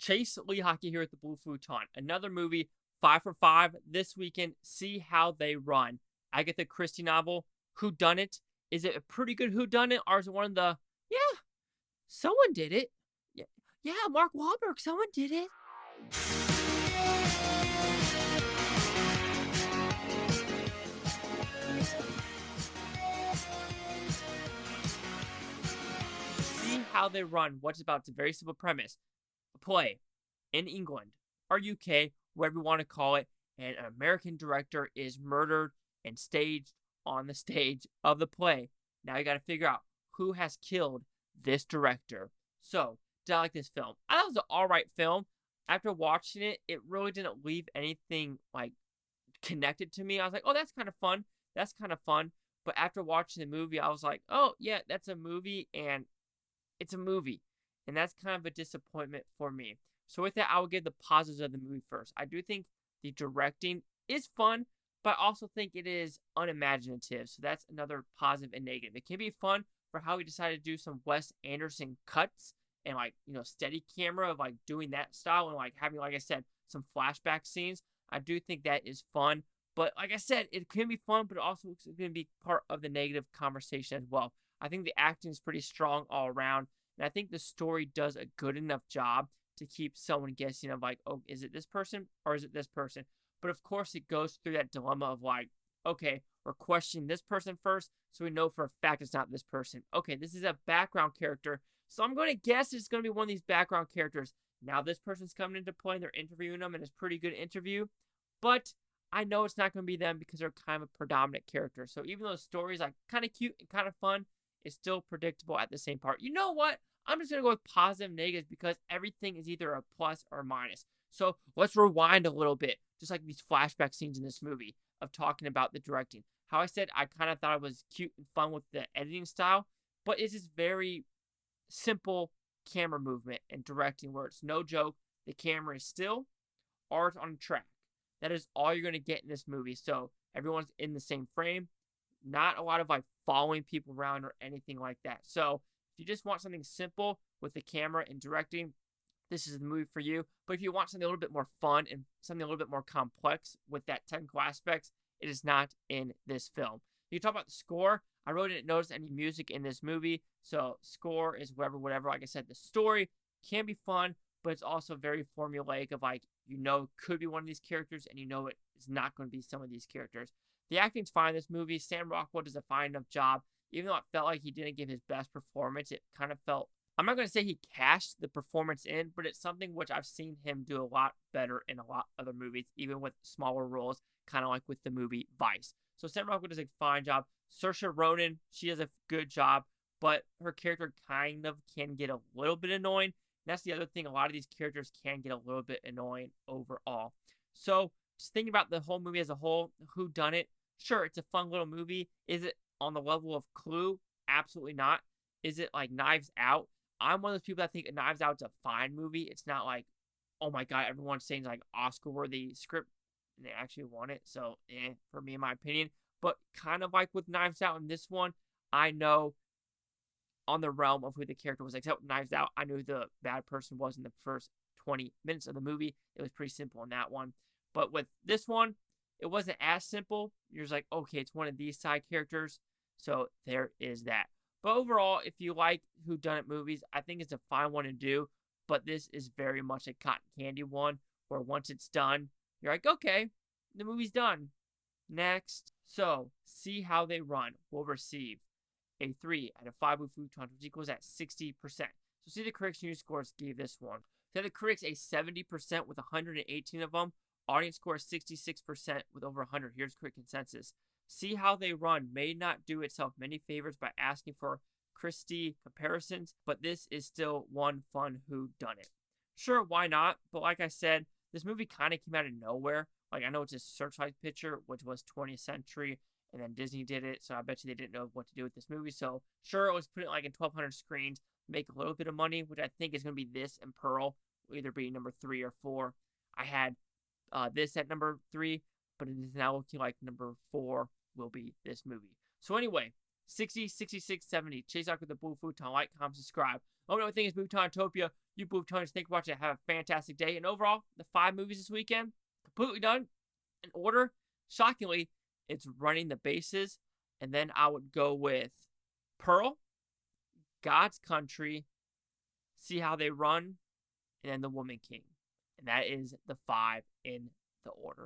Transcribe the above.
Chase Lee Hockey here at the Blue Futon. Another movie, 5 for 5 this weekend. See how they run. Agatha Christie novel, Whodunit. Is it a pretty good Whodunit, or is it one of the, yeah, someone did it. Yeah, Mark Wahlberg, someone did it. See how they run. What's about? It's a very simple premise. A play in England or UK, whatever you want to call it, and an American director is murdered and staged on the stage of the play. Now you got to figure out who has killed this director. So, did I like this film? I thought it was an alright film. After watching it, it really didn't leave anything like connected to me. I was like, oh, that's kind of fun. That's kind of fun. But after watching the movie, I was like, oh, yeah, that's a movie, and it's a movie. And that's kind of a disappointment for me. So with that, I will give the positives of the movie first. I do think the directing is fun, but I also think it is unimaginative. So that's another positive and negative. It can be fun for how he decided to do some Wes Anderson cuts and steady camera of doing that style and having, like I said, some flashback scenes. I do think that is fun. But like I said, it can be fun, but it also is going to be part of the negative conversation as well. I think the acting is pretty strong all around. And I think the story does a good enough job to keep someone guessing of oh, is it this person or is it this person? But of course, it goes through that dilemma of okay, we're questioning this person first, so we know for a fact it's not this person. Okay, this is a background character, so I'm going to guess it's going to be one of these background characters. Now this person's coming into play and they're interviewing them, and it's a pretty good interview. But I know it's not going to be them because they're kind of a predominant character. So even though the story is kind of cute and kind of fun, it's still predictable at the same part. You know what? I'm just going to go with positive and negatives because everything is either a plus or a minus. So let's rewind a little bit, just like these flashback scenes in this movie of talking about the directing. How I said I kind of thought it was cute and fun with the editing style, but it's just very simple camera movement and directing where it's no joke. The camera is still or it's on track. That is all you're going to get in this movie. So everyone's in the same frame. Not a lot of following people around or anything like that. So if you just want something simple with the camera and directing, this is the movie for you. But if you want something a little bit more fun and something a little bit more complex with that technical aspects, it is not in this film. You talk about the score. I really didn't notice any music in this movie. So score is whatever. Like I said, the story can be fun, but it's also very formulaic of it could be one of these characters and it is not going to be some of these characters. The acting's fine in this movie. Sam Rockwell does a fine enough job. Even though it felt like he didn't give his best performance, it kind of felt, I'm not going to say he cashed the performance in, but it's something which I've seen him do a lot better in a lot of other movies, even with smaller roles, kind of like with the movie Vice. So Sam Rockwell does a fine job. Saoirse Ronan, she does a good job, but her character kind of can get a little bit annoying. And that's the other thing. A lot of these characters can get a little bit annoying overall. So just thinking about the whole movie as a whole, Whodunit, sure, it's a fun little movie. Is it on the level of Clue? Absolutely not. Is it like Knives Out? I'm one of those people that think Knives Out's a fine movie. It's not oh my god, everyone's saying it's Oscar-worthy script, and they actually won it. So, for me, in my opinion. But kind of like with Knives Out in this one, I know on the realm of who the character was. Except Knives Out, I knew who the bad person was in the first 20 minutes of the movie. It was pretty simple in that one. But with this one, it wasn't as simple. You're just okay, it's one of these side characters. So there is that. But overall, if you like whodunit movies, I think it's a fine one to do. But this is very much a cotton candy one, where once it's done, you're okay, the movie's done. Next. So, See How They Run will receive a 3 out of 5 with Futon, which equals at 60%. So see the critics' news scores gave this one. So the critics a 70% with 118 of them. Audience score 66% with over 100. Here's critic consensus. See How They Run may not do itself many favors by asking for Christie comparisons, but this is still one fun whodunit. Sure, why not? But like I said, this movie kind of came out of nowhere. I know it's a Searchlight picture, which was 20th Century, and then Disney did it, so I bet you they didn't know what to do with this movie. So, sure, it was put it in 1,200 screens, make a little bit of money, which I think is going to be this and Pearl, will either be number 3 or 4. I had this at number 3, but it is now looking like number 4 will be this movie. So anyway, 60, 66, 70. Chase out with the Blue Futon. Like, comment, subscribe. Oh, no, thing is Bhutanotopia. You Bhutaners, thank you for watching. Have a fantastic day. And overall, the 5 movies this weekend, completely done in order. Shockingly, it's Running the Bases. And then I would go with Pearl, God's Country, See How They Run, and then The Woman King. And that is the 5 in the order.